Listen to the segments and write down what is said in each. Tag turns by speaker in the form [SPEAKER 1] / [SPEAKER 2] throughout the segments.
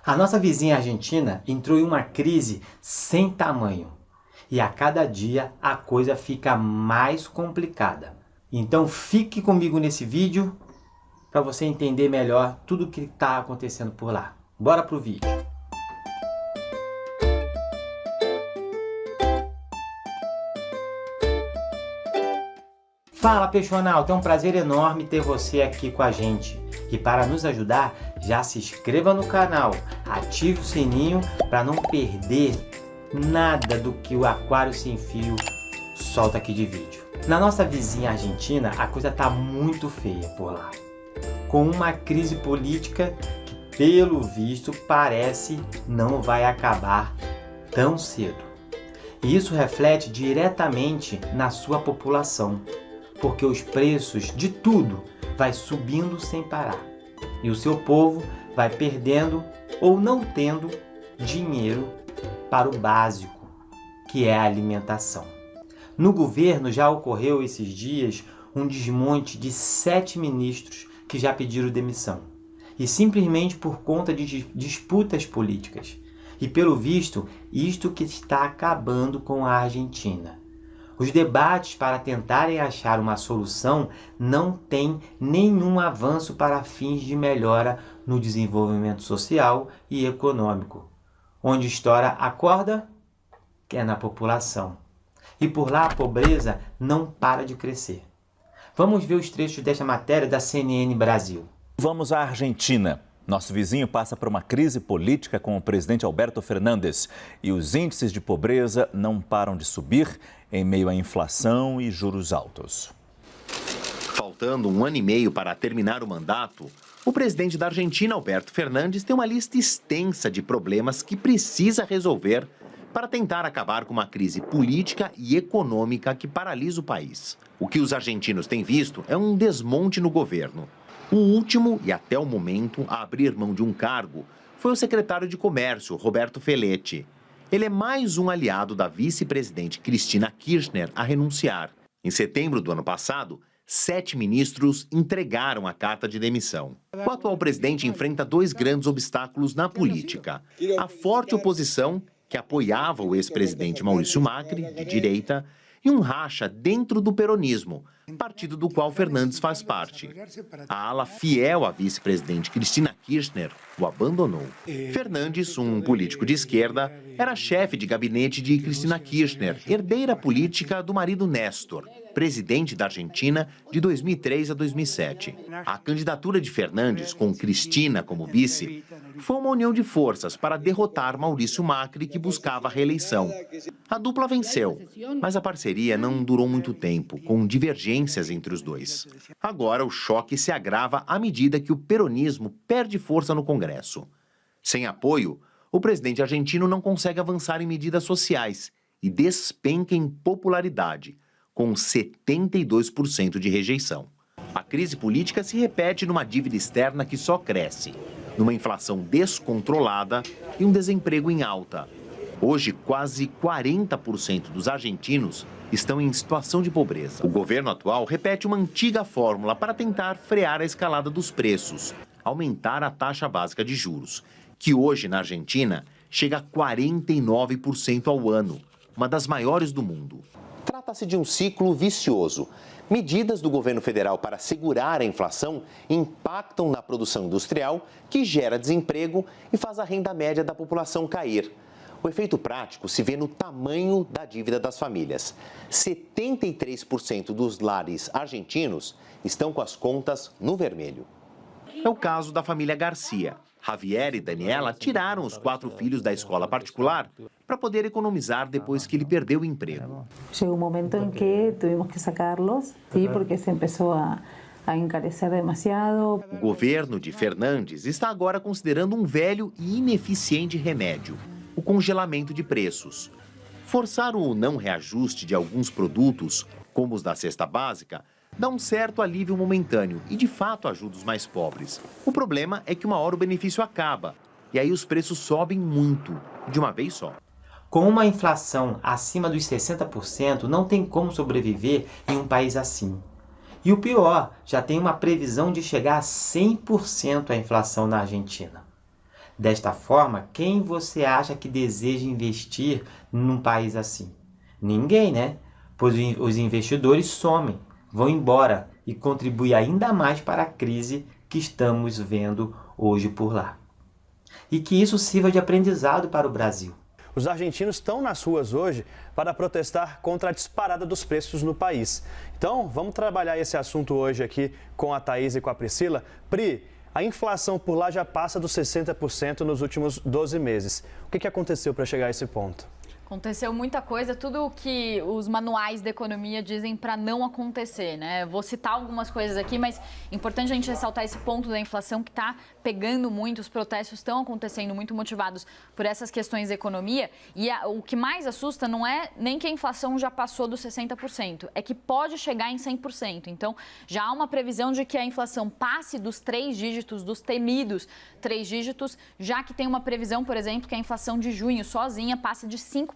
[SPEAKER 1] A nossa vizinha Argentina entrou em uma crise sem tamanho. E a cada dia a coisa fica mais complicada. Então fique comigo nesse vídeo para você entender melhor tudo o que está acontecendo por lá. Bora pro vídeo. Fala Peixonauta, é um prazer enorme ter você aqui com a gente. E para nos ajudar, já se inscreva no canal, ative o sininho para não perder nada do que o Aquário Sem Fio solta aqui de vídeo. Na nossa vizinha Argentina, a coisa está muito feia por lá. Com uma crise política que, pelo visto, parece não vai acabar tão cedo. E isso reflete diretamente na sua população, porque os preços de tudo vai subindo sem parar. E o seu povo vai perdendo ou não tendo dinheiro para o básico, que é a alimentação. No governo já ocorreu esses dias um desmonte de 7 ministros que já pediram demissão. E simplesmente por conta de disputas políticas. E pelo visto, isto que está acabando com a Argentina. Os debates para tentarem achar uma solução não têm nenhum avanço para fins de melhora no desenvolvimento social e econômico. Onde estoura a corda, que é na população. E por lá a pobreza não para de crescer. Vamos ver os trechos desta matéria da CNN Brasil.
[SPEAKER 2] Vamos à Argentina. Nosso vizinho passa por uma crise política com o presidente Alberto Fernandes e os índices de pobreza não param de subir em meio à inflação e juros altos.
[SPEAKER 3] Faltando 1 ano e meio para terminar o mandato, o presidente da Argentina, Alberto Fernandes, tem uma lista extensa de problemas que precisa resolver para tentar acabar com uma crise política e econômica que paralisa o país. O que os argentinos têm visto é um desmonte no governo. O último, e até o momento, a abrir mão de um cargo, foi o secretário de Comércio, Roberto Feletti. Ele é mais um aliado da vice-presidente Cristina Kirchner a renunciar. Em setembro do ano passado, 7 ministros entregaram a carta de demissão. O atual presidente enfrenta 2 grandes obstáculos na política. A forte oposição, que apoiava o ex-presidente Maurício Macri, de direita, e um racha dentro do peronismo, partido do qual Fernandes faz parte. A ala fiel à vice-presidente Cristina Kirchner o abandonou. Fernandes, um político de esquerda, era chefe de gabinete de Cristina Kirchner, herdeira política do marido Néstor, presidente da Argentina de 2003 a 2007. A candidatura de Fernandes, com Cristina como vice, foi uma união de forças para derrotar Maurício Macri, que buscava a reeleição. A dupla venceu, mas a parceria não durou muito tempo, com divergências entre os dois. Agora o choque se agrava à medida que o peronismo perde força no Congresso. Sem apoio, o presidente argentino não consegue avançar em medidas sociais e despenca em popularidade, com 72% de rejeição. A crise política se repete numa dívida externa que só cresce, numa inflação descontrolada e um desemprego em alta. Hoje, quase 40% dos argentinos estão em situação de pobreza. O governo atual repete uma antiga fórmula para tentar frear a escalada dos preços, aumentar a taxa básica de juros, que hoje na Argentina chega a 49% ao ano, uma das maiores do mundo. Trata-se de um ciclo vicioso. Medidas do governo federal para segurar a inflação impactam na produção industrial, que gera desemprego e faz a renda média da população cair. O efeito prático se vê no tamanho da dívida das famílias. 73% dos lares argentinos estão com as contas no vermelho. É o caso da família Garcia. Javier e Daniela tiraram os 4 filhos da escola particular para poder economizar depois que ele perdeu o emprego.
[SPEAKER 4] Chegou um momento em que tivemos que sacá-los, porque se começou a encarecer demasiado.
[SPEAKER 3] O governo de Fernandes está agora considerando um velho e ineficiente remédio: o congelamento de preços. Forçar o não reajuste de alguns produtos, como os da cesta básica, dá um certo alívio momentâneo e, de fato, ajuda os mais pobres. O problema é que uma hora o benefício acaba e aí os preços sobem muito, de uma vez só.
[SPEAKER 1] Com uma inflação acima dos 60%, não tem como sobreviver em um país assim. E o pior, já tem uma previsão de chegar a 100% a inflação na Argentina. Desta forma, quem você acha que deseja investir num país assim? Ninguém, né? Pois os investidores somem, vão embora e contribuem ainda mais para a crise que estamos vendo hoje por lá. E que isso sirva de aprendizado para o Brasil.
[SPEAKER 5] Os argentinos estão nas ruas hoje para protestar contra a disparada dos preços no país. Então, vamos trabalhar esse assunto hoje aqui com a Thaís e com a Priscila. Pri, a inflação por lá já passa dos 60% nos últimos 12 meses. O que aconteceu para chegar a esse ponto?
[SPEAKER 6] Aconteceu muita coisa, tudo o que os manuais da economia dizem para não acontecer, né? Vou citar algumas coisas aqui, mas é importante a gente ressaltar esse ponto da inflação que está pegando muito, os protestos estão acontecendo muito motivados por essas questões da economia. E o que mais assusta não é nem que a inflação já passou dos 60%, é que pode chegar em 100%. Então, já há uma previsão de que a inflação passe dos 3 dígitos, dos temidos 3 dígitos, já que tem uma previsão, por exemplo, que a inflação de junho sozinha passe de 5%.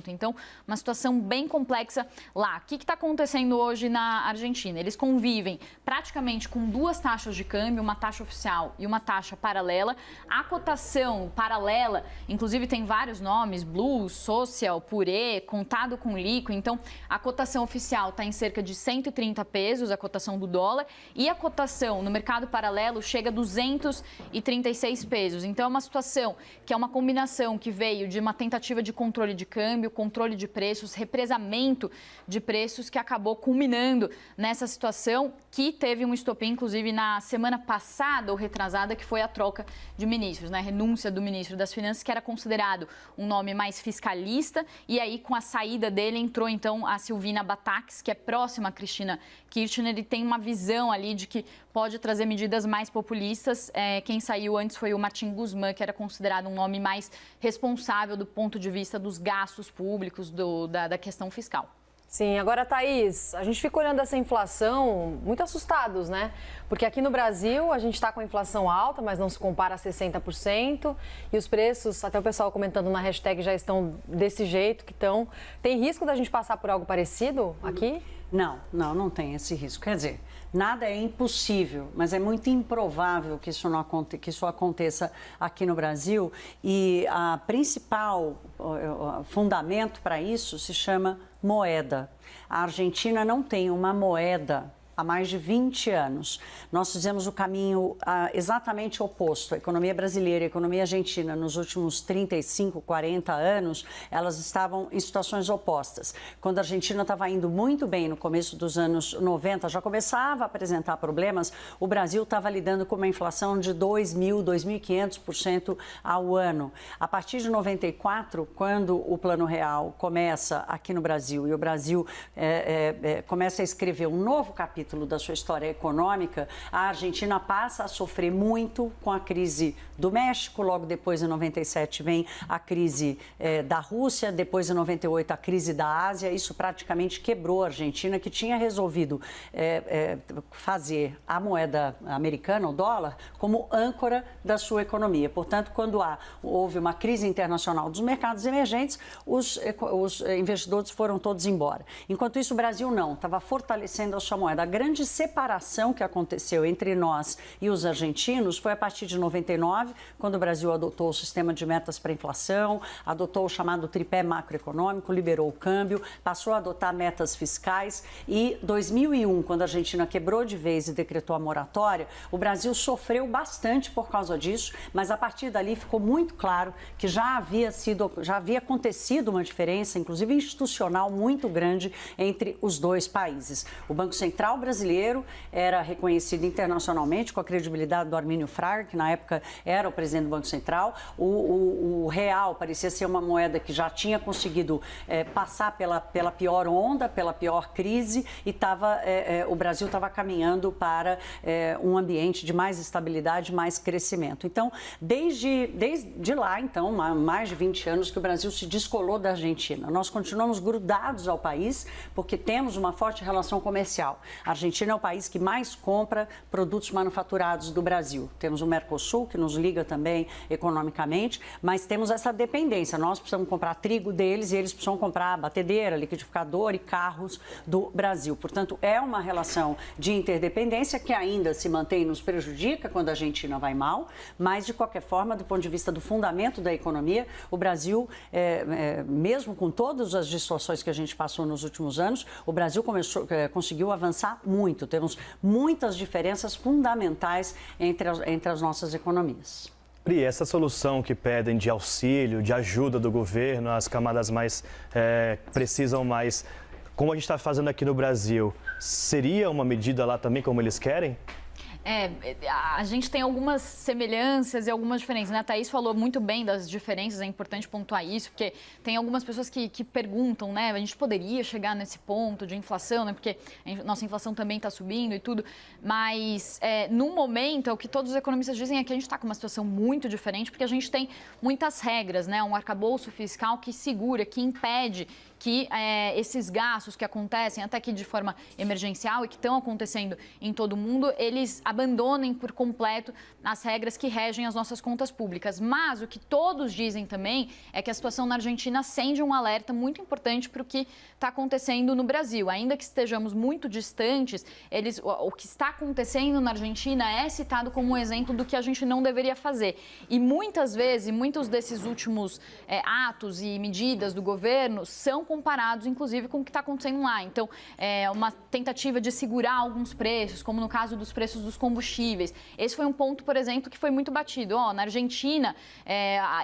[SPEAKER 6] Então, uma situação bem complexa lá. O que está acontecendo hoje na Argentina? Eles convivem praticamente com 2 taxas de câmbio, uma taxa oficial e uma taxa paralela. A cotação paralela, inclusive tem vários nomes, Blue, Social, Purê, contado com líquido. Então, a cotação oficial está em cerca de 130 pesos, a cotação do dólar, e a cotação no mercado paralelo chega a 236 pesos. Então, é uma situação que é uma combinação que veio de uma tentativa de controle de câmbio, controle de preços, represamento de preços que acabou culminando nessa situação que teve um estopim, inclusive, na semana passada ou retrasada, que foi a troca de ministros, né? A renúncia do ministro das Finanças, que era considerado um nome mais fiscalista, e aí com a saída dele entrou então a Silvina Batakis, que é próxima a Cristina Kirchner, e tem uma visão ali de que pode trazer medidas mais populistas. Quem saiu antes foi o Martin Guzmán, que era considerado um nome mais responsável do ponto de vista dos gastos públicos, da questão fiscal.
[SPEAKER 7] Sim, agora, Thaís, a gente fica olhando essa inflação muito assustados, né? Porque aqui no Brasil a gente está com a inflação alta, mas não se compara a 60%. E os preços, até o pessoal comentando na hashtag, já estão desse jeito que estão. Tem risco da gente passar por algo parecido aqui?
[SPEAKER 8] Não tem esse risco. Quer dizer, nada é impossível, mas é muito improvável que isso aconteça aqui no Brasil. E a principal fundamento para isso se chama moeda. A Argentina não tem uma moeda há mais de 20 anos. Nós fizemos o caminho exatamente oposto. A economia brasileira e a economia argentina, nos últimos 35, 40 anos, elas estavam em situações opostas. Quando a Argentina estava indo muito bem no começo dos anos 90, já começava a apresentar problemas, o Brasil estava lidando com uma inflação de 2.000, 2.500% ao ano. A partir de 94, quando o Plano Real começa aqui no Brasil e o Brasil começa a escrever um novo capítulo da sua história econômica, a Argentina passa a sofrer muito com a crise do México, logo depois, em 97, vem a crise da Rússia, depois, em 98, a crise da Ásia. Isso praticamente quebrou a Argentina, que tinha resolvido fazer a moeda americana, o dólar, como âncora da sua economia. Portanto, quando houve uma crise internacional dos mercados emergentes, os investidores foram todos embora. Enquanto isso, o Brasil não, estava fortalecendo a sua moeda. A grande separação que aconteceu entre nós e os argentinos foi a partir de 99, quando o Brasil adotou o sistema de metas para a inflação, adotou o chamado tripé macroeconômico, liberou o câmbio, passou a adotar metas fiscais, e 2001, quando a Argentina quebrou de vez e decretou a moratória, o Brasil sofreu bastante por causa disso, mas a partir dali ficou muito claro que já havia acontecido uma diferença, inclusive institucional, muito grande entre os dois países. O Banco Central brasileiro era reconhecido internacionalmente com a credibilidade do Armínio Fraga, que na época era o presidente do Banco Central. O real parecia ser uma moeda que já tinha conseguido passar pela pior onda, pela pior crise, e o Brasil estava caminhando para um ambiente de mais estabilidade, mais crescimento. Então, desde lá, então, mais de 20 anos que o Brasil se descolou da Argentina. Nós continuamos grudados ao país porque temos uma forte relação comercial. A A Argentina é o país que mais compra produtos manufaturados do Brasil. Temos o Mercosul, que nos liga também economicamente, mas temos essa dependência. Nós precisamos comprar trigo deles e eles precisam comprar batedeira, liquidificador e carros do Brasil. Portanto, é uma relação de interdependência que ainda se mantém e nos prejudica quando a Argentina vai mal, mas, de qualquer forma, do ponto de vista do fundamento da economia, o Brasil, mesmo com todas as distorções que a gente passou nos últimos anos, o Brasil conseguiu avançar muito. Temos muitas diferenças fundamentais entre as nossas economias.
[SPEAKER 5] Pri, essa solução que pedem de auxílio, de ajuda do governo, as camadas mais precisam mais, como a gente está fazendo aqui no Brasil, seria uma medida lá também como eles querem?
[SPEAKER 6] A gente tem algumas semelhanças e algumas diferenças, né? A Thaís falou muito bem das diferenças, é importante pontuar isso, porque tem algumas pessoas que perguntam, né? A gente poderia chegar nesse ponto de inflação, né? Porque nossa inflação também está subindo e tudo, mas no momento, o que todos os economistas dizem é que a gente está com uma situação muito diferente, porque a gente tem muitas regras, né? Um arcabouço fiscal que segura, que impede que esses gastos que acontecem, até que de forma emergencial e que estão acontecendo em todo o mundo, eles abandonem por completo as regras que regem as nossas contas públicas. Mas o que todos dizem também é que a situação na Argentina acende um alerta muito importante para o que está acontecendo no Brasil. Ainda que estejamos muito distantes, o que está acontecendo na Argentina é citado como um exemplo do que a gente não deveria fazer. E muitas vezes, muitos desses últimos atos e medidas do governo são comparados, inclusive, com o que está acontecendo lá. Então, uma tentativa de segurar alguns preços, como no caso dos preços dos combustíveis. Esse foi um ponto, por exemplo, que foi muito batido. Na Argentina,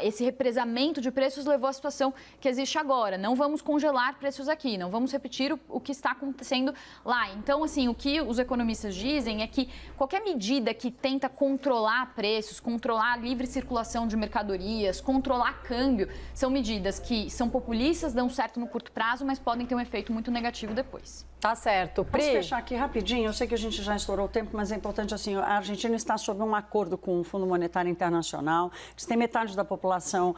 [SPEAKER 6] esse represamento de preços levou à situação que existe agora. Não vamos congelar preços aqui, não vamos repetir o que está acontecendo lá. Então, assim, o que os economistas dizem é que qualquer medida que tenta controlar preços, controlar a livre circulação de mercadorias, controlar câmbio, são medidas que são populistas, dão certo no curto prazo, mas podem ter um efeito muito negativo depois.
[SPEAKER 7] Tá certo. Pri,
[SPEAKER 8] posso fechar aqui rapidinho? Eu sei que a gente já estourou o tempo, mas é importante assim, a Argentina está sob um acordo com o Fundo Monetário Internacional, que tem metade da população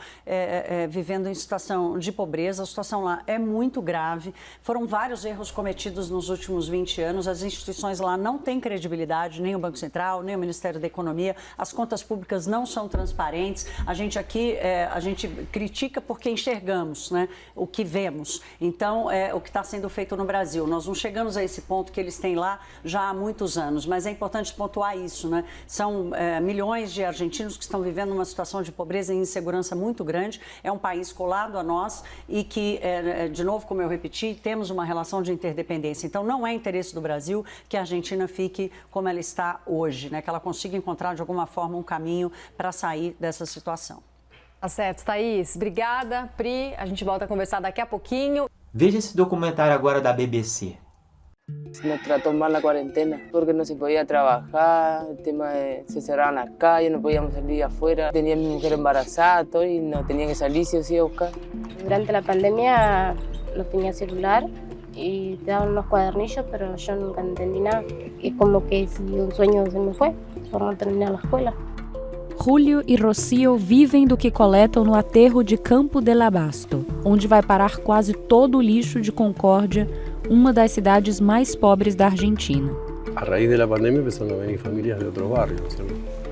[SPEAKER 8] vivendo em situação de pobreza, a situação lá é muito grave, foram vários erros cometidos nos últimos 20 anos, as instituições lá não têm credibilidade, nem o Banco Central, nem o Ministério da Economia, as contas públicas não são transparentes, a gente aqui, a gente critica porque enxergamos, né, o que vemos, então o que está sendo feito no Brasil, nós não chegamos a esse ponto que eles têm lá já há muitos anos, mas é importante pontuar isso, né? São milhões de argentinos que estão vivendo uma situação de pobreza e insegurança muito grande, é um país colado a nós e que, de novo, como eu repeti, temos uma relação de interdependência. Então, não é interesse do Brasil que a Argentina fique como ela está hoje, né? Que ela consiga encontrar, de alguma forma, um caminho para sair dessa situação.
[SPEAKER 7] Tá certo, Thaís. Obrigada, Pri. A gente volta a conversar daqui a pouquinho.
[SPEAKER 1] Veja esse documentário agora da BBC.
[SPEAKER 9] Nos trató mal la cuarentena porque no se podía trabajar, el tema de se cerraban las calles, no podíamos salir afuera. Tenía a mi mujer embarazada todo y no tenía que salir sí o sí a buscar.
[SPEAKER 10] Durante la pandemia no tenía celular y te daban unos cuadernillos, pero yo nunca entendí nada. Es como que si un sueño se me fue por no terminar la escuela.
[SPEAKER 11] Julio e Rocio vivem do que coletam no aterro de Campo del Abasto, onde vai parar quase todo o lixo de Concórdia, uma das cidades mais pobres da Argentina.
[SPEAKER 12] A raíz de la pandemia empezaron a venir familias de otros barrios,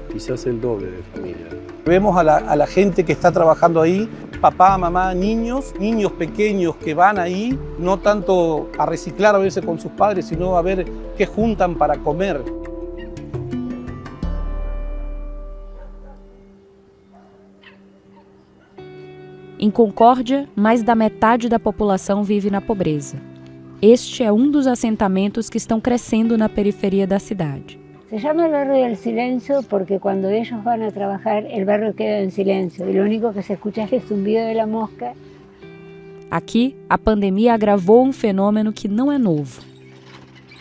[SPEAKER 12] quizás el doble de familias.
[SPEAKER 13] Vemos a la gente que está trabajando ahí, papá, mamá, niños pequeños que van ahí, no tanto a reciclar a veces con sus padres, sino a ver qué juntan para comer.
[SPEAKER 11] Em Concórdia, mais da metade da população vive na pobreza. Este é um dos assentamentos que estão crescendo na periferia da cidade.
[SPEAKER 10] Se llama el barrio del silencio porque cuando ellos van a trabajar el barrio queda en silencio y lo único que se escucha es el zumbido de la mosca.
[SPEAKER 11] Aqui, a pandemia agravou um fenômeno que não é novo.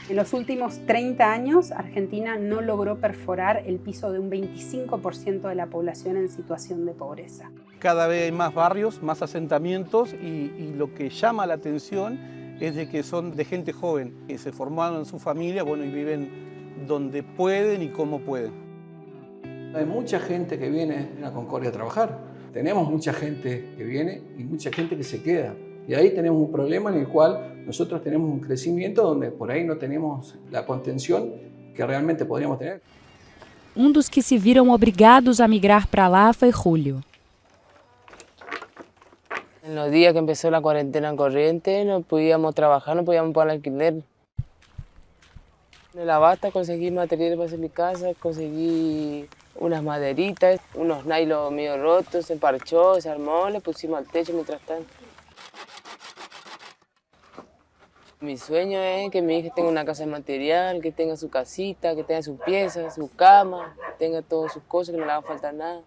[SPEAKER 14] En los últimos 30 años, Argentina no logró perforar el piso de un 25% de la población en situación de pobreza.
[SPEAKER 13] Cada vez hay más barrios, más asentamientos y lo que llama la atención es de que son de gente joven, que se formaron en su familia, bueno, y viven donde pueden y como pueden.
[SPEAKER 15] Hay mucha gente que viene a Concórdia a trabajar. Tenemos mucha gente que viene y mucha gente que se queda. Y ahí tenemos un problema en el cual Nosotros tenemos un crecimiento donde por ahí no tenemos la contención que realmente podríamos tener.
[SPEAKER 11] Dos que se viram obrigados a migrar para lá foi Julio.
[SPEAKER 9] En los días que empezó la cuarentena en Corrientes no podíamos trabajar, no podíamos pagar el alquiler. En el Abasto conseguí materiales para hacer mi casa, conseguí unas maderitas, unos nylon medio rotos, se parchó, se armó, le pusimos al techo mientras tanto. Mi sueño es que mi hija tenga una casa de material, que tenga su casita, que tenga sus piezas, su cama, que tenga todas sus cosas, que no le haga falta nada.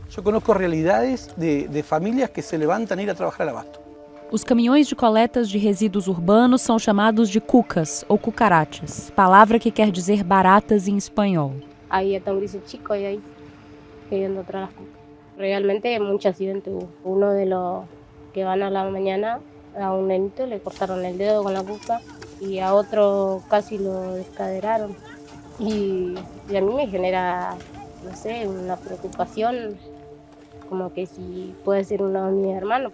[SPEAKER 13] Yo conozco realidades de familias que se levantan a ir a trabajar al Abasto.
[SPEAKER 11] Os caminhões de coletas de resíduos urbanos são chamados de cucas ou cucarachas, palavra que quer dizer baratas em espanhol.
[SPEAKER 10] Ahí está un gris chico y ahí queriendo atrás las cucas. Realmente muchos accidentes hubo. Uno de los que van a la mañana, a un nenito le cortaron el dedo con la cuca y a otro casi lo descaderaron. Y a mí me genera, no sé, una preocupación, como que si puede ser uno de mis hermanos.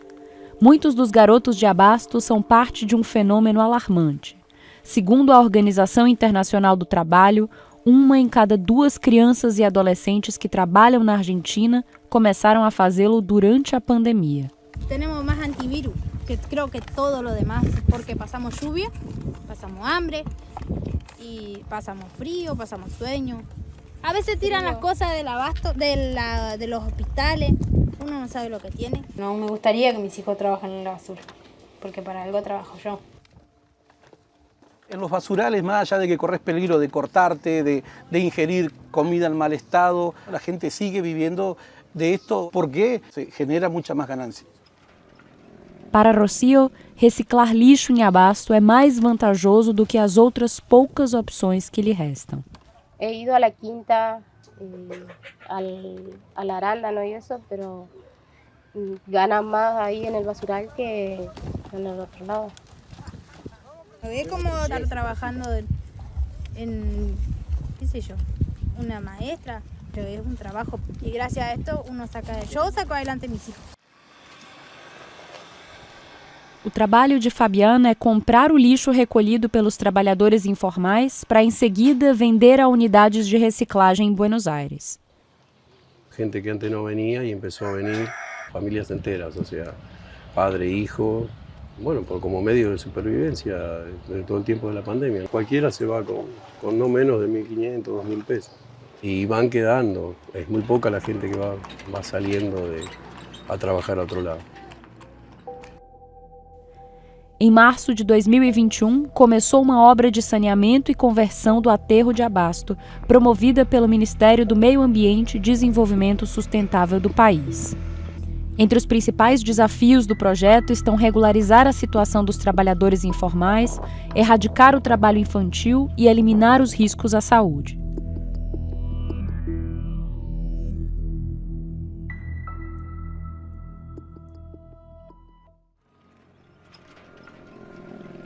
[SPEAKER 11] Muitos dos garotos de Abasto são parte de um fenômeno alarmante. Segundo a Organização Internacional do Trabalho, 1 em cada 2 crianças e adolescentes que trabalham na Argentina começaram a fazê-lo durante a pandemia.
[SPEAKER 16] Tenemos más antivirus que creo que todo lo demás, porque pasamos lluvia, pasamos hambre y pasamos frío, pasamos sueño. A veces tiran las cosas del abasto, de los hospitales, uno no sabe lo que tiene. No me gustaría que mis hijos trabajen en la basura, porque para algo trabajo yo.
[SPEAKER 13] En los basurales, más allá de que corres peligro de cortarte, de ingerir comida en mal estado, la gente sigue viviendo de esto porque se genera mucha más ganancia.
[SPEAKER 11] Para Rocío, reciclar lixo em Abasto é mais vantajoso do que as outras poucas opções que lhe restam.
[SPEAKER 10] He ido a la quinta, al arándano y eso, pero ganan más ahí en el basural que en el otro lado.
[SPEAKER 16] Es como estar trabajando en, qué sé yo, una maestra, pero es un trabajo. Y gracias a esto yo saco adelante mis hijos.
[SPEAKER 11] O trabalho de Fabiana é comprar o lixo recolhido pelos trabalhadores informais para, em seguida, vender a unidades de reciclagem em Buenos Aires.
[SPEAKER 12] Gente que antes no venía y empezó a venir, familias enteras, o sea, padre, hijo, bueno, como medio de supervivencia de todo el tiempo de la pandemia. Cualquiera se va con no menos de 1.500, 2.000 pesos. Y van quedando, es muy poca la gente que va saliendo a trabajar a otro lado.
[SPEAKER 11] Em março de 2021, começou uma obra de saneamento e conversão do aterro de Abasto, promovida pelo Ministério do Meio Ambiente e Desenvolvimento Sustentável do país. Entre os principais desafios do projeto estão regularizar a situação dos trabalhadores informais, erradicar o trabalho infantil e eliminar os riscos à saúde.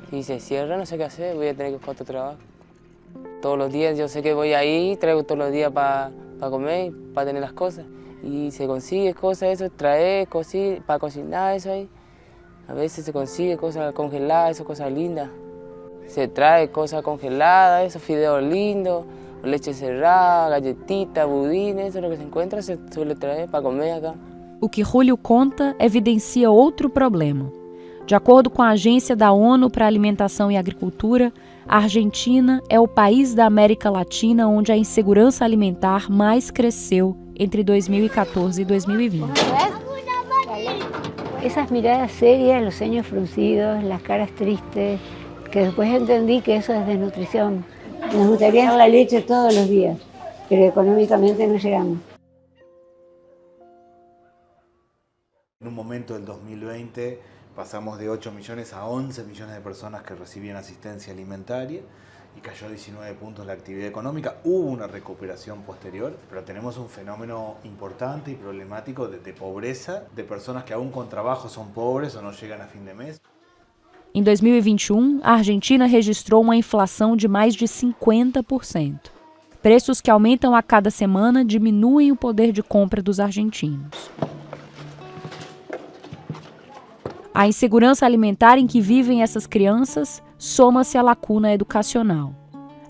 [SPEAKER 9] Si se cierra, no sé qué hacer, voy a tener que buscar otro trabajo. Todos los días yo sé que voy ahí, traigo todos los días para comer, para tener las cosas. Y se consigue cosas, eso, traer, para cocinar, eso ahí. A veces se consigue cosas congeladas, eso, cosas lindas. Se trae cosas congeladas, esos fideos lindos, leche cerrada, galletitas, budines, eso es lo que se encuentra, se suele traer para comer acá.
[SPEAKER 11] O que Julio conta evidencia outro problema. De acordo com a Agência da ONU para a Alimentação e Agricultura, a Argentina é o país da América Latina onde a insegurança alimentar mais cresceu entre 2014 y 2020.
[SPEAKER 17] Esas miradas serias, los ceños fruncidos, las caras tristes, que después entendí que eso es desnutrición. Nos gustaría dar la leche todos los días, pero económicamente no llegamos.
[SPEAKER 18] En un momento del 2020 pasamos de 8 millones a 11 millones de personas que recibían asistencia alimentaria y cayó 19 puntos la actividad económica. Hubo una recuperación posterior, pero tenemos un fenómeno importante y problemático de pobreza, de personas que aún con trabajo son pobres o no llegan a fin de mes.
[SPEAKER 11] Em 2021, a Argentina registrou uma inflação de mais de 50%. Preços que aumentam a cada semana diminuem o poder de compra dos argentinos. À insegurança alimentar em que vivem essas crianças, soma-se a lacuna educacional.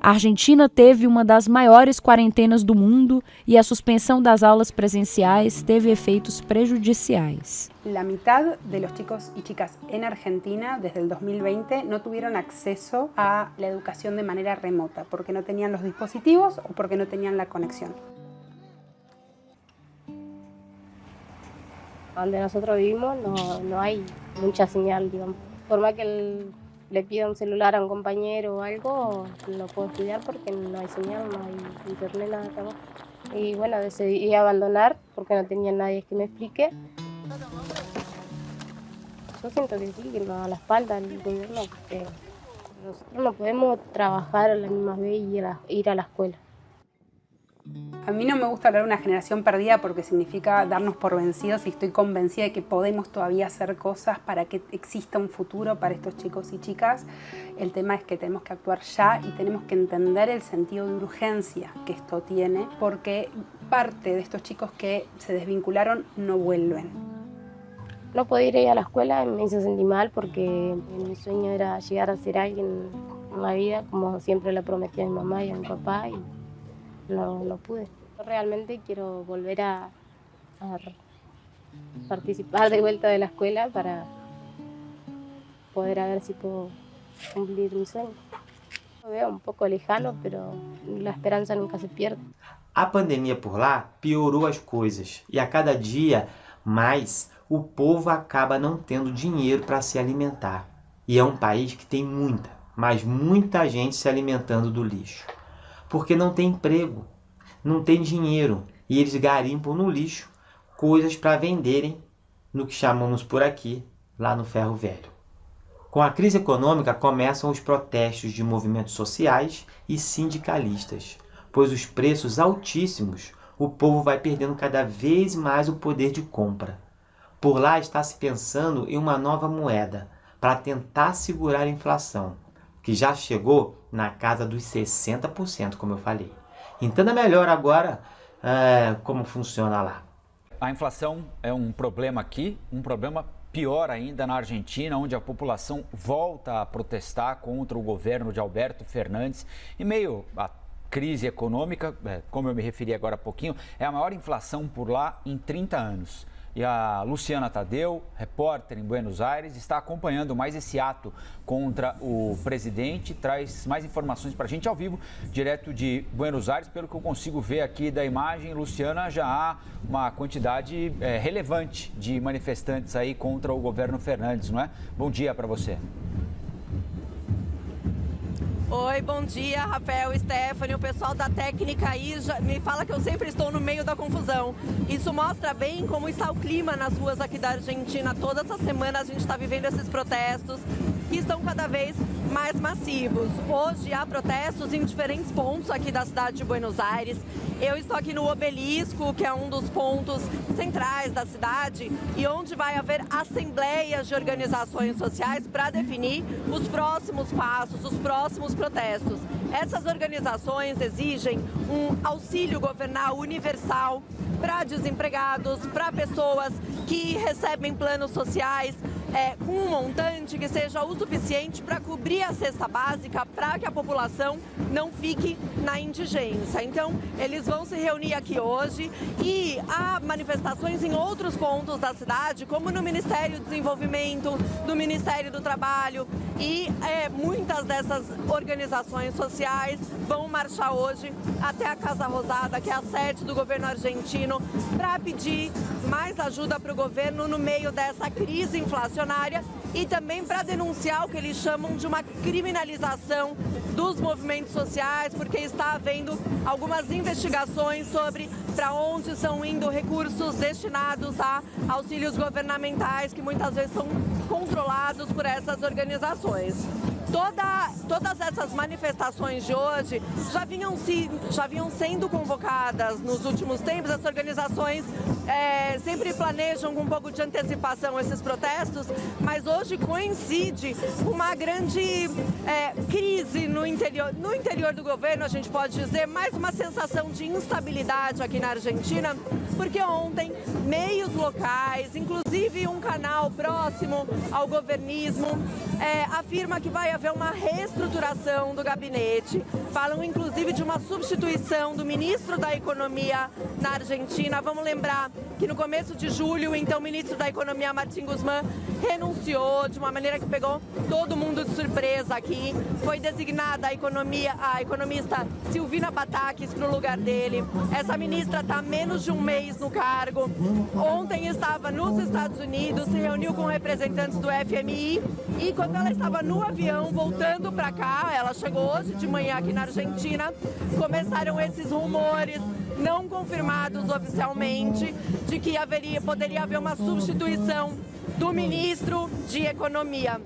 [SPEAKER 11] A Argentina teve uma das maiores quarentenas do mundo e a suspensão das aulas presenciais teve efeitos prejudiciais.
[SPEAKER 14] La mitad de los chicos y chicas en Argentina desde el 2020 no tuvieron acceso a la educación de manera remota porque no tenían los dispositivos o porque no tenían la conexión.
[SPEAKER 10] Donde nosotros vivimos no hay mucha señal, digamos. Por más que le pida un celular a un compañero o algo, no puedo estudiar porque no hay señal, no hay internet, nada tampoco. Y bueno, decidí abandonar porque no tenía nadie que me explique. Yo siento que sí, que nos da la espalda el gobierno, porque nosotros no podemos trabajar a la misma vez y ir a la escuela.
[SPEAKER 14] A mí no me gusta hablar de una generación perdida porque significa darnos por vencidos y estoy convencida de que podemos todavía hacer cosas para que exista un futuro para estos chicos y chicas. El tema es que tenemos que actuar ya y tenemos que entender el sentido de urgencia que esto tiene porque parte de estos chicos que se desvincularon no vuelven.
[SPEAKER 10] No poder ir a la escuela me hizo sentir mal porque mi sueño era llegar a ser alguien en la vida como siempre le prometí a mi mamá y a mi papá y no pude. Realmente quiero volver a participar de vuelta de la escuela para poder a ver si puedo cumplir mi sueño. Lo veo un poco lejano, pero la esperanza nunca se pierde.
[SPEAKER 1] A pandemia por lá piorou as coisas e a cada dia mais o povo acaba não tendo dinheiro para se alimentar. E é um país que tem muita, mas muita gente se alimentando do lixo. Porque não tem emprego, não tem dinheiro e eles garimpam no lixo coisas para venderem no que chamamos por aqui, lá no ferro velho. Com a crise econômica começam os protestos de movimentos sociais e sindicalistas, pois os preços altíssimos, o povo vai perdendo cada vez mais o poder de compra. Por lá está se pensando em uma nova moeda para tentar segurar a inflação, que já chegou na casa dos 60%, como eu falei. Entenda melhor agora como funciona lá.
[SPEAKER 19] A inflação é um problema aqui, um problema pior ainda na Argentina, onde a população volta a protestar contra o governo de Alberto Fernandes em meio à crise econômica, como eu me referi agora há pouquinho, é a maior inflação por lá em 30 anos. E a Luciana Tadeu, repórter em Buenos Aires, está acompanhando mais esse ato contra o presidente. Traz mais informações para a gente ao vivo, direto de Buenos Aires. Pelo que eu consigo ver aqui da imagem, Luciana, já há uma quantidade relevante de manifestantes aí contra o governo Fernandes, não é? Bom dia para você.
[SPEAKER 20] Oi, bom dia, Rafael, Stephanie, o pessoal da técnica aí me fala que eu sempre estou no meio da confusão. Isso mostra bem como está o clima nas ruas aqui da Argentina. Toda essa semana a gente está vivendo esses protestos que estão cada vez mais massivos. Hoje há protestos em diferentes pontos aqui da cidade de Buenos Aires. Eu estou aqui no Obelisco, que é um dos pontos centrais da cidade e onde vai haver assembleias de organizações sociais para definir os próximos passos, os próximos protestos. Essas organizações exigem um auxílio governal universal para desempregados, para pessoas que recebem planos sociais com um montante que seja o suficiente para cobrir a cesta básica para que a população não fique na indigência. Então, eles vão se reunir aqui hoje e há manifestações em outros pontos da cidade, como no Ministério do Desenvolvimento, no Ministério do Trabalho e muitas dessas organizações sociais vão marchar hoje até a Casa Rosada, que é a sede do governo argentino, para pedir mais ajuda para o governo no meio dessa crise inflacionária e também para denunciar o que eles chamam de uma criminalização dos movimentos sociais, porque está havendo algumas investigações sobre para onde estão indo recursos destinados a auxílios governamentais que muitas vezes são controlados por essas organizações. Todas essas manifestações de hoje já vinham sendo convocadas nos últimos tempos. As organizações sempre planejam com um pouco de antecipação esses protestos, mas hoje coincide com uma grande crise no interior do governo, a gente pode dizer, mais uma sensação de instabilidade aqui na Argentina, porque ontem meios locais, inclusive um canal próximo ao governismo, afirma que vai haver uma reestruturação do gabinete. Falam inclusive de uma substituição do ministro da Economia na Argentina. Vamos lembrar que no começo de julho, então, o ministro da Economia, Martín Guzmán, renunciou de uma maneira que pegou todo mundo de surpresa aqui. Foi designada a economista Silvina Batakis para o lugar dele. Essa ministra está há menos de um mês no cargo. Ontem estava nos Estados Unidos, se reuniu com representantes do FMI e quando ela estava no avião voltando para cá, ela chegou hoje de manhã aqui na Argentina, começaram esses rumores não confirmados oficialmente de que poderia haver uma substituição do ministro de Economia.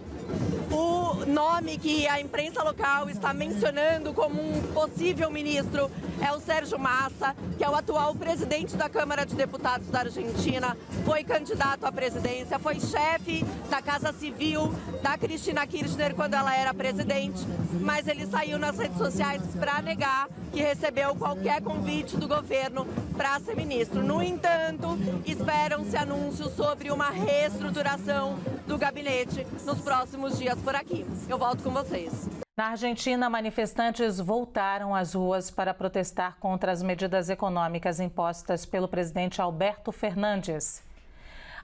[SPEAKER 20] O nome que a imprensa local está mencionando como um possível ministro é o Sérgio Massa, que é o atual presidente da Câmara de Deputados da Argentina, foi candidato à presidência, foi chefe da Casa Civil da Cristina Kirchner quando ela era presidente, mas ele saiu nas redes sociais para negar que recebeu qualquer convite do governo para ser ministro. No entanto, esperam-se anúncios sobre uma reestruturação do gabinete nos próximos dias por aqui. Eu volto com vocês.
[SPEAKER 21] Na Argentina, manifestantes voltaram às ruas para protestar contra as medidas econômicas impostas pelo presidente Alberto Fernandes.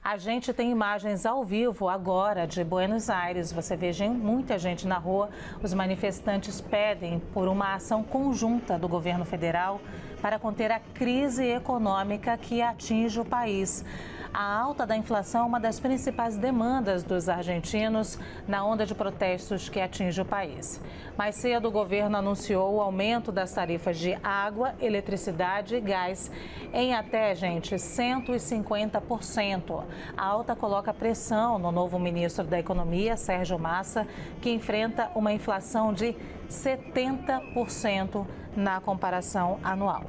[SPEAKER 21] A gente tem imagens ao vivo agora de Buenos Aires. Você vê muita gente na rua. Os manifestantes pedem por uma ação conjunta do governo federal para conter a crise econômica que atinge o país. A alta da inflação é uma das principais demandas dos argentinos na onda de protestos que atinge o país. Mais cedo, o governo anunciou o aumento das tarifas de água, eletricidade e gás em até, 150%. A alta coloca pressão no novo ministro da Economia, Sérgio Massa, que enfrenta uma inflação de 70% na comparação anual.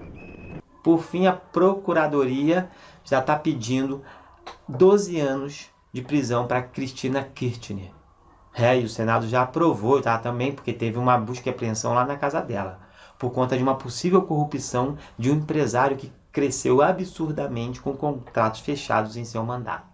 [SPEAKER 1] Por fim, a Procuradoria já está pedindo 12 anos de prisão para Cristina Kirchner. E o Senado já aprovou, tá, também, porque teve uma busca e apreensão lá na casa dela, por conta de uma possível corrupção de um empresário que cresceu absurdamente com contratos fechados em seu mandato.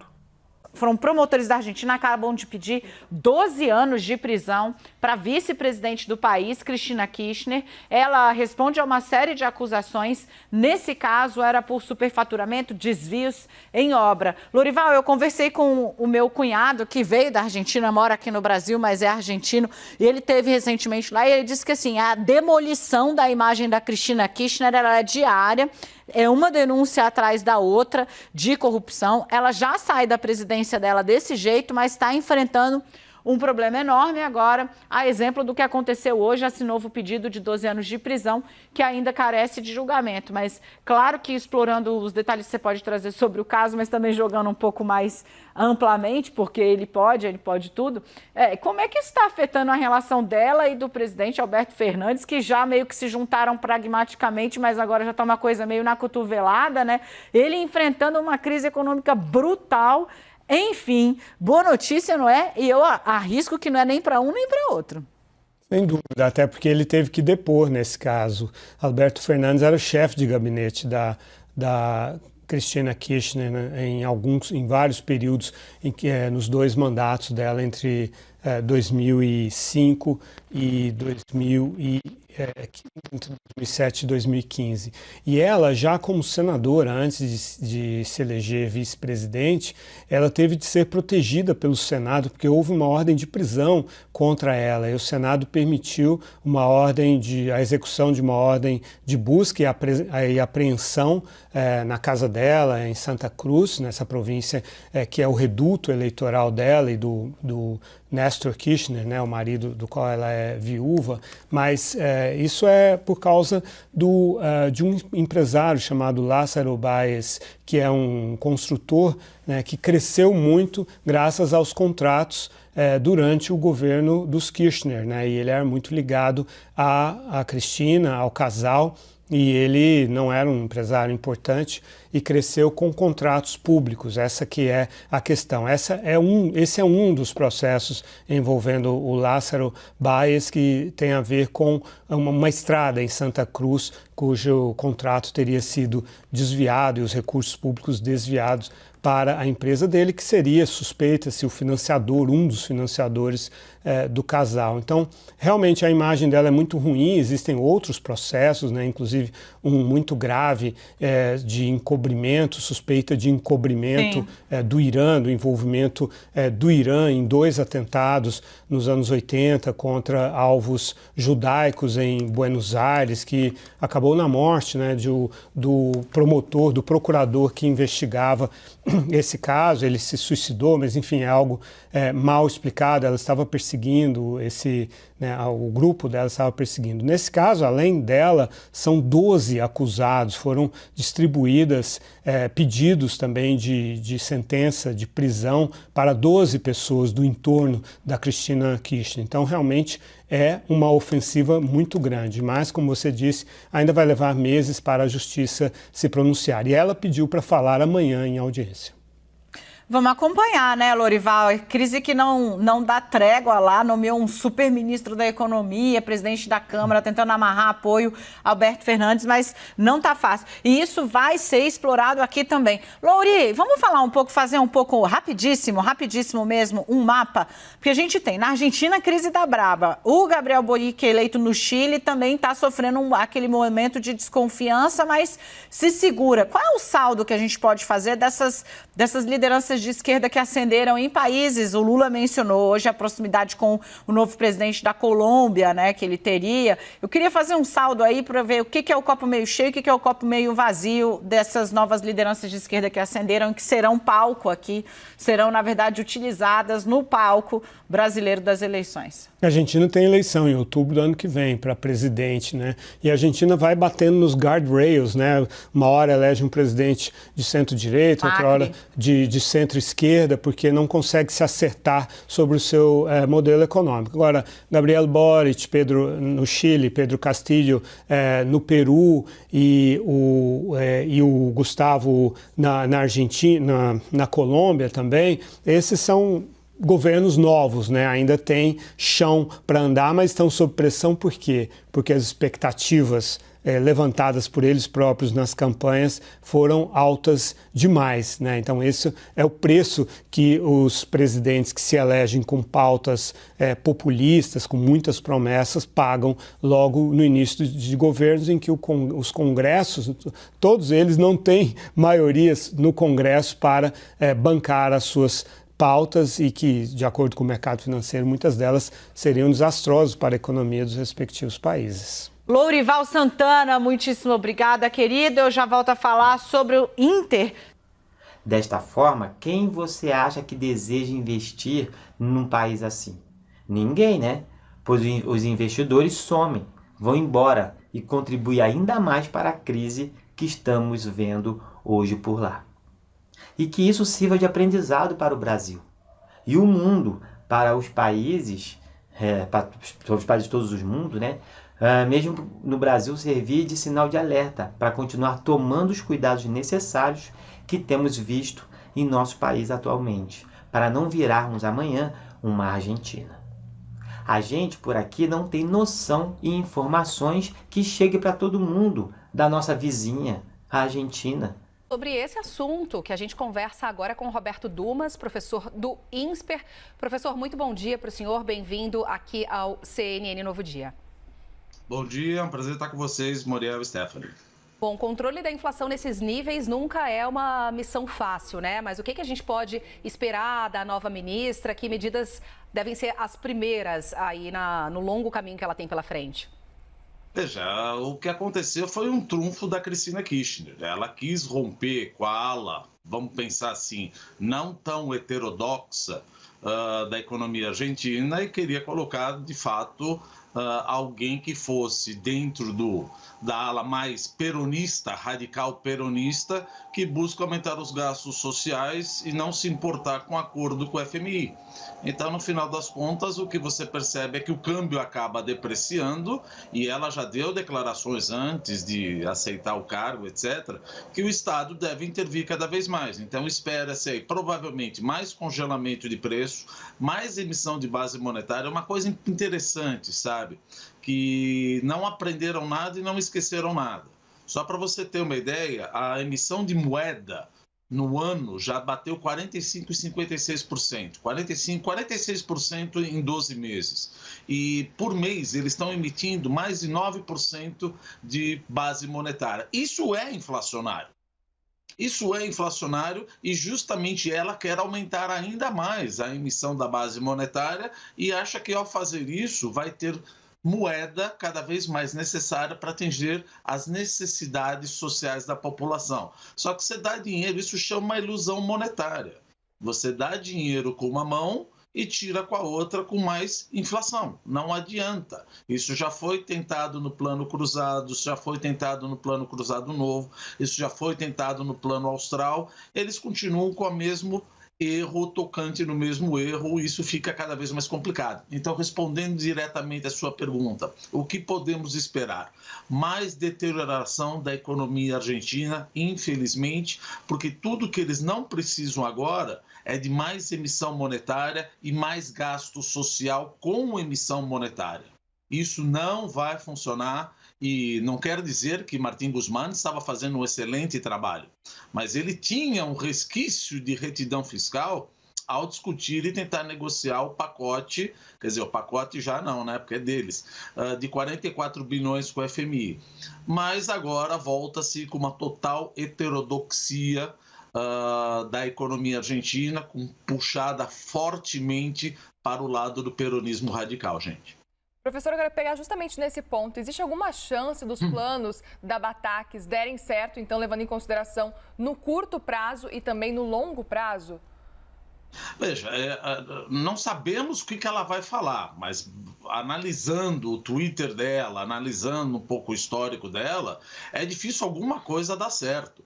[SPEAKER 22] Foram promotores da Argentina que acabam de pedir 12 anos de prisão para a vice-presidente do país, Cristina Kirchner. Ela responde a uma série de acusações. Nesse caso, era por superfaturamento, desvios em obra. Lorival, eu conversei com o meu cunhado, que veio da Argentina, mora aqui no Brasil, mas é argentino, e ele teve recentemente lá, e ele disse que assim, a demolição da imagem da Cristina Kirchner era diária. É uma denúncia atrás da outra de corrupção. Ela já sai da presidência dela desse jeito, mas está enfrentando um problema enorme agora, a exemplo do que aconteceu hoje, esse novo pedido de 12 anos de prisão, que ainda carece de julgamento. Mas claro que explorando os detalhes que você pode trazer sobre o caso, mas também jogando um pouco mais amplamente, porque ele pode tudo. Como é que isso está afetando a relação dela e do presidente Alberto Fernandes, que já meio que se juntaram pragmaticamente, mas agora já está uma coisa meio na cotovelada, né? Ele enfrentando uma crise econômica brutal. Enfim, boa notícia, não é? E eu arrisco que não é nem para um nem para outro.
[SPEAKER 23] Sem dúvida, até porque ele teve que depor nesse caso. Alberto Fernandes era o chefe de gabinete da Cristina Kirchner, né, em vários períodos, nos dois mandatos dela, entre 2005 e 2007 e 2015. E ela, já como senadora, antes de se eleger vice-presidente, ela teve de ser protegida pelo Senado, porque houve uma ordem de prisão contra ela, e o Senado permitiu a execução de uma ordem de busca e apreensão na casa dela, em Santa Cruz, nessa província que é o reduto eleitoral dela e do Nestor Kirchner, né, o marido do qual ela é viúva, mas isso é por causa de um empresário chamado Lázaro Báez, que é um construtor, né, que cresceu muito graças aos contratos durante o governo dos Kirchner, né, e ele era muito ligado à Cristina, ao casal, e ele não era um empresário importante e cresceu com contratos públicos. Essa que é a questão. Esse é um dos processos envolvendo o Lázaro Báez, que tem a ver com uma estrada em Santa Cruz, cujo contrato teria sido desviado e os recursos públicos desviados para a empresa dele, que seria suspeita se um dos financiadores do casal. Então, realmente a imagem dela é muito ruim, existem outros processos, né, inclusive um muito grave de encobrimento, suspeita de encobrimento do Irã, do envolvimento do Irã em 2 atentados nos anos 80 contra alvos judaicos em Buenos Aires, que acabou na morte, né, do promotor, do procurador que investigava esse caso. Ele se suicidou, mas enfim, é algo mal explicado. Ela estava perseguindo o grupo dela estava perseguindo. Nesse caso, além dela, são 12 acusados, foram distribuídas pedidos também de sentença de prisão para 12 pessoas do entorno da Cristina Kirchner. Então, realmente é uma ofensiva muito grande, mas, como você disse, ainda vai levar meses para a justiça se pronunciar. E ela pediu para falar amanhã em audiência.
[SPEAKER 22] Vamos acompanhar, né, Lorival? Crise que não dá trégua lá, nomeou um super ministro da Economia, presidente da Câmara, tentando amarrar apoio a Alberto Fernandes, mas não tá fácil. E isso vai ser explorado aqui também. Lori, vamos falar um pouco, fazer um pouco rapidíssimo mesmo, um mapa, porque a gente tem na Argentina a crise da braba. O Gabriel Boric, eleito no Chile, também está sofrendo aquele momento de desconfiança, mas se segura. Qual é o saldo que a gente pode fazer dessas lideranças de esquerda que ascenderam em países? O Lula mencionou hoje a proximidade com o novo presidente da Colômbia, né, que ele teria. Eu queria fazer um saldo aí para ver o que é o copo meio cheio e o que é o copo meio vazio dessas novas lideranças de esquerda que ascenderam e que serão palco aqui, serão, na verdade, utilizadas no palco brasileiro das eleições.
[SPEAKER 23] A Argentina tem eleição em outubro do ano que vem para presidente, né? E a Argentina vai batendo nos guardrails, né? Uma hora elege um presidente de centro-direita, outra hora de centro-esquerda, porque não consegue se acertar sobre o seu modelo econômico. Agora, Gabriel Boric, no Chile, Pedro Castillo no Peru e o Gustavo na Argentina, na Colômbia também, esses são governos novos, né? Ainda tem chão para andar, mas estão sob pressão. Por quê? Porque as expectativas levantadas por eles próprios nas campanhas foram altas demais, né? Então esse é o preço que os presidentes que se elegem com pautas populistas, com muitas promessas, pagam logo no início de governos em que os congressos, todos eles não têm maiorias no Congresso para bancar as suas pautas e que, de acordo com o mercado financeiro, muitas delas seriam desastrosas para a economia dos respectivos países.
[SPEAKER 22] Lourival Santana, muitíssimo obrigada, querido. Eu já volto a falar sobre o Inter.
[SPEAKER 1] Desta forma, quem você acha que deseja investir num país assim? Ninguém, né? Pois os investidores somem, vão embora e contribuem ainda mais para a crise que estamos vendo hoje por lá. E que isso sirva de aprendizado para o Brasil e o mundo, para os países, para os países de todos os mundos, né? Mesmo no Brasil, servir de sinal de alerta para continuar tomando os cuidados necessários que temos visto em nosso país atualmente, para não virarmos amanhã uma Argentina. A gente por aqui não tem noção e informações que cheguem para todo mundo da nossa vizinha, a Argentina.
[SPEAKER 2] Sobre esse assunto que a gente conversa agora com o Roberto Dumas, professor do INSPER. Professor, muito bom dia para o senhor, bem-vindo aqui ao CNN Novo Dia.
[SPEAKER 3] Bom dia, é um prazer estar com vocês, Muriel e Stephanie.
[SPEAKER 2] Bom, o controle da inflação nesses níveis nunca é uma missão fácil, né? Mas o que a gente pode esperar da nova ministra? Que medidas devem ser as primeiras aí no longo caminho que ela tem pela frente?
[SPEAKER 3] Veja, o que aconteceu foi um trunfo da Cristina Kirchner. Ela quis romper com a ala, vamos pensar assim, não tão heterodoxa da economia argentina e queria colocar, de fato, alguém que fosse dentro da ala mais peronista, radical peronista, que busca aumentar os gastos sociais e não se importar com acordo com o FMI. Então, no final das contas, o que você percebe é que o câmbio acaba depreciando e ela já deu declarações antes de aceitar o cargo, etc., que o Estado deve intervir cada vez mais. Então, espera-se aí, provavelmente, mais congelamento de preço, mais emissão de base monetária, uma coisa interessante, sabe? Que não aprenderam nada e não esqueceram nada. Só para você ter uma ideia, a emissão de moeda no ano já bateu 45% e 56%. 46% em 12 meses. E por mês eles estão emitindo mais de 9% de base monetária. Isso é inflacionário. Isso é inflacionário e justamente ela quer aumentar ainda mais a emissão da base monetária e acha que ao fazer isso vai ter moeda cada vez mais necessária para atender as necessidades sociais da população. Só que você dá dinheiro, isso chama uma ilusão monetária. Você dá dinheiro com uma mão e tira com a outra com mais inflação. Não adianta. Isso já foi tentado no plano cruzado, já foi tentado no plano cruzado novo, isso já foi tentado no plano austral. Eles continuam com o mesmo erro, tocante no mesmo erro, isso fica cada vez mais complicado. Então, respondendo diretamente à sua pergunta, o que podemos esperar? Mais deterioração da economia argentina, infelizmente, porque tudo que eles não precisam agora é de mais emissão monetária e mais gasto social com emissão monetária. Isso não vai funcionar. E não quer dizer que Martín Guzmán estava fazendo um excelente trabalho, mas ele tinha um resquício de retidão fiscal ao discutir e tentar negociar o pacote, quer dizer, o pacote já não, né, porque é deles, de 44 bilhões com o FMI. Mas agora volta-se com uma total heterodoxia da economia argentina, puxada fortemente para o lado do peronismo radical, gente.
[SPEAKER 4] Professor, eu quero pegar justamente nesse ponto. Existe alguma chance dos planos da Bataques derem certo, então, levando em consideração no curto prazo e também no longo prazo?
[SPEAKER 3] Veja, não sabemos o que ela vai falar, mas analisando o Twitter dela, analisando um pouco o histórico dela, é difícil alguma coisa dar certo.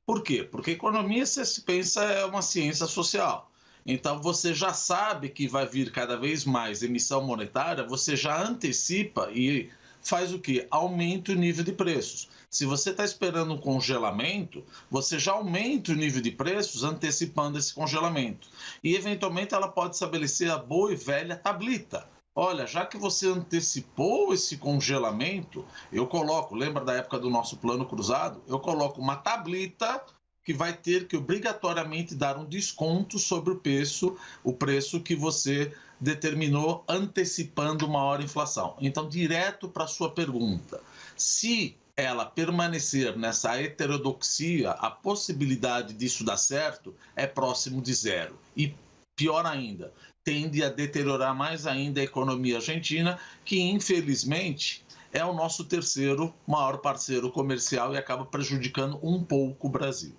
[SPEAKER 3] Por quê? Porque economia, se pensa, é uma ciência social. Então, você já sabe que vai vir cada vez mais emissão monetária, você já antecipa e faz o quê? Aumenta o nível de preços. Se você está esperando um congelamento, você já aumenta o nível de preços antecipando esse congelamento. E, eventualmente, ela pode estabelecer a boa e velha tablita. Olha, já que você antecipou esse congelamento, eu coloco, lembra da época do nosso plano cruzado? Eu coloco uma tablita que vai ter que obrigatoriamente dar um desconto sobre o preço que você determinou antecipando maior inflação. Então, direto para a sua pergunta, se ela permanecer nessa heterodoxia, a possibilidade disso dar certo é próximo de zero. E pior ainda, tende a deteriorar mais ainda a economia argentina, que infelizmente é o nosso terceiro maior parceiro comercial e acaba prejudicando um pouco o Brasil.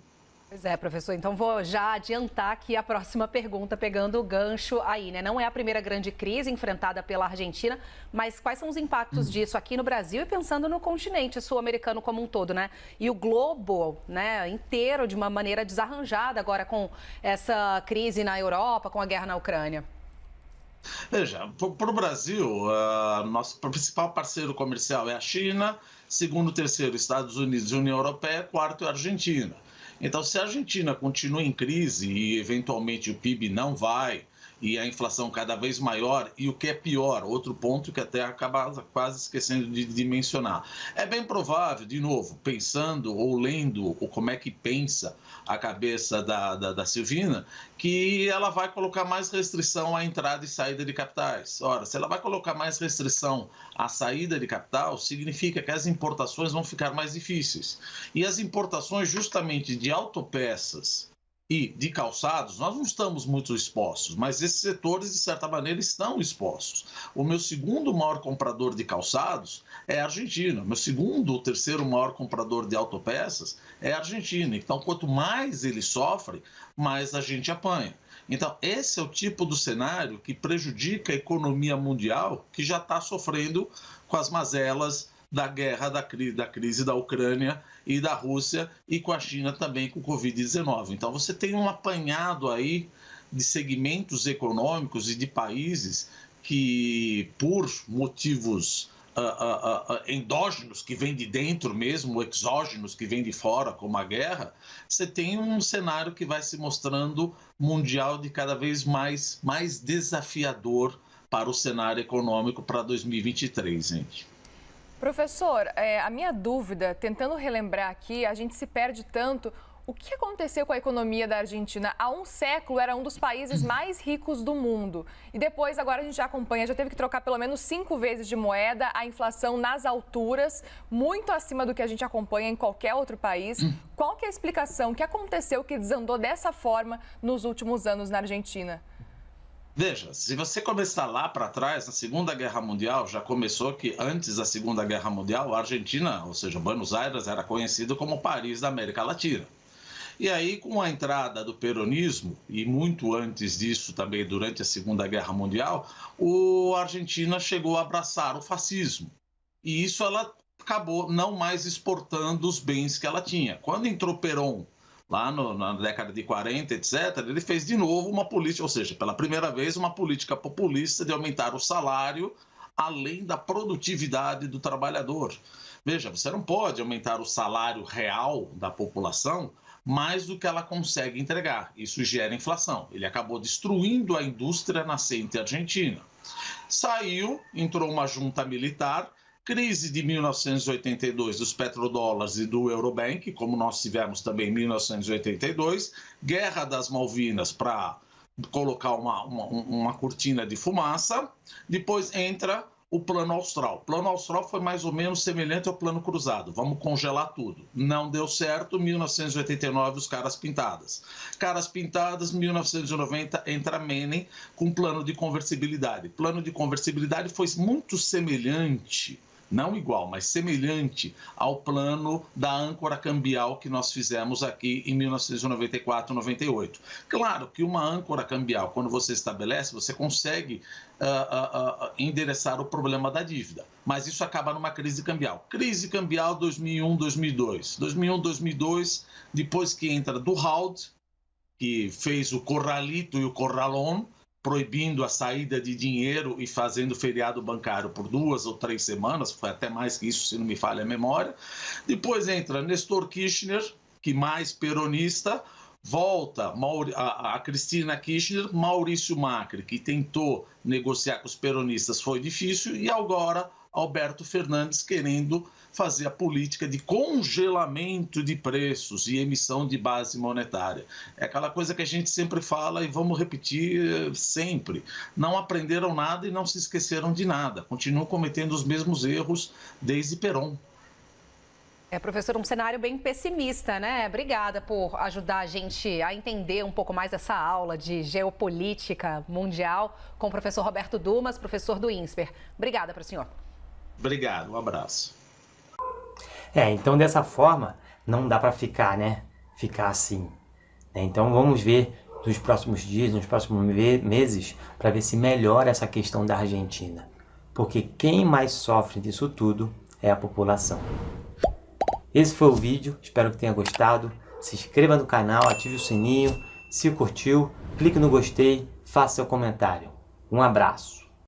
[SPEAKER 2] Pois é, professor. Então, vou já adiantar aqui a próxima pergunta, pegando o gancho aí, né? Não é a primeira grande crise enfrentada pela Argentina, mas quais são os impactos disso aqui no Brasil e pensando no continente sul-americano como um todo, né? E o globo, né, inteiro de uma maneira desarranjada agora com essa crise na Europa, com a guerra na Ucrânia.
[SPEAKER 3] Veja, para o Brasil, nosso principal parceiro comercial é a China, segundo, terceiro, Estados Unidos e União Europeia, quarto é a Argentina. Então, se a Argentina continua em crise e, eventualmente, o PIB não vai e a inflação cada vez maior, e o que é pior, outro ponto que até acaba quase esquecendo de mencionar, é bem provável, de novo, pensando ou lendo ou como é que pensa a cabeça da Silvina, que ela vai colocar mais restrição à entrada e saída de capitais. Ora, se ela vai colocar mais restrição à saída de capital, significa que as importações vão ficar mais difíceis. E as importações justamente de autopeças e de calçados, nós não estamos muito expostos, mas esses setores, de certa maneira, estão expostos. O meu segundo maior comprador de calçados é a Argentina. Meu segundo ou terceiro maior comprador de autopeças é a Argentina. Então, quanto mais ele sofre, mais a gente apanha. Então, esse é o tipo do cenário que prejudica a economia mundial, que já está sofrendo com as mazelas da guerra, da crise da Ucrânia e da Rússia, e com a China também com o Covid-19. Então, você tem um apanhado aí de segmentos econômicos e de países que, por motivos endógenos, que vêm de dentro mesmo, exógenos, que vêm de fora, como a guerra, você tem um cenário que vai se mostrando mundial de cada vez mais desafiador para o cenário econômico para 2023, gente.
[SPEAKER 4] Professor, a minha dúvida, tentando relembrar aqui, a gente se perde tanto. O que aconteceu com a economia da Argentina? Há um século era um dos países mais ricos do mundo. E depois, agora a gente já acompanha, já teve que trocar pelo menos 5 vezes de moeda, a inflação nas alturas, muito acima do que a gente acompanha em qualquer outro país. Qual que é a explicação? O que aconteceu que desandou dessa forma nos últimos anos na Argentina?
[SPEAKER 3] Veja, se você começar lá para trás, na Segunda Guerra Mundial, já começou que antes da Segunda Guerra Mundial, a Argentina, ou seja, Buenos Aires, era conhecido como Paris da América Latina. E aí, com a entrada do peronismo, e muito antes disso também, durante a Segunda Guerra Mundial, a Argentina chegou a abraçar o fascismo. E isso ela acabou não mais exportando os bens que ela tinha. Quando entrou Perón, lá na década de 40, etc., ele fez de novo uma política, ou seja, pela primeira vez, uma política populista de aumentar o salário além da produtividade do trabalhador. Veja, você não pode aumentar o salário real da população mais do que ela consegue entregar. Isso gera inflação. Ele acabou destruindo a indústria nascente argentina. Saiu, entrou uma junta militar, crise de 1982 dos petrodólares e do Eurobank, como nós tivemos também em 1982, guerra das Malvinas para colocar uma cortina de fumaça, depois entra o Plano Austral. O Plano Austral foi mais ou menos semelhante ao Plano Cruzado. Vamos congelar tudo. Não deu certo, 1989, os Caras Pintadas. Caras Pintadas, 1990, entra Menem com plano de conversibilidade. Plano de conversibilidade foi muito semelhante, não igual, mas semelhante ao plano da âncora cambial que nós fizemos aqui em 1994, 98. Claro que uma âncora cambial, quando você estabelece, você consegue endereçar o problema da dívida. Mas isso acaba numa crise cambial. Crise cambial 2001, 2002. 2001, 2002, depois que entra do Hald, que fez o Corralito e o Corralón, proibindo a saída de dinheiro e fazendo feriado bancário por 2 ou 3 semanas, foi até mais que isso, se não me falha a memória. Depois entra Néstor Kirchner, que mais peronista, volta a Cristina Kirchner, Maurício Macri, que tentou negociar com os peronistas, foi difícil, e agora Alberto Fernandes querendo fazer a política de congelamento de preços e emissão de base monetária. É aquela coisa que a gente sempre fala e vamos repetir sempre. Não aprenderam nada e não se esqueceram de nada. Continuam cometendo os mesmos erros desde Perón.
[SPEAKER 2] Professor, um cenário bem pessimista, né? Obrigada por ajudar a gente a entender um pouco mais essa aula de geopolítica mundial com o professor Roberto Dumas, professor do INSPER. Obrigada para o senhor.
[SPEAKER 3] Obrigado, um abraço.
[SPEAKER 1] Então dessa forma não dá para ficar, né? Ficar assim. Então vamos ver nos próximos dias, nos próximos meses, para ver se melhora essa questão da Argentina. Porque quem mais sofre disso tudo é a população. Esse foi o vídeo, espero que tenha gostado. Se inscreva no canal, ative o sininho. Se curtiu, clique no gostei, faça seu comentário. Um abraço.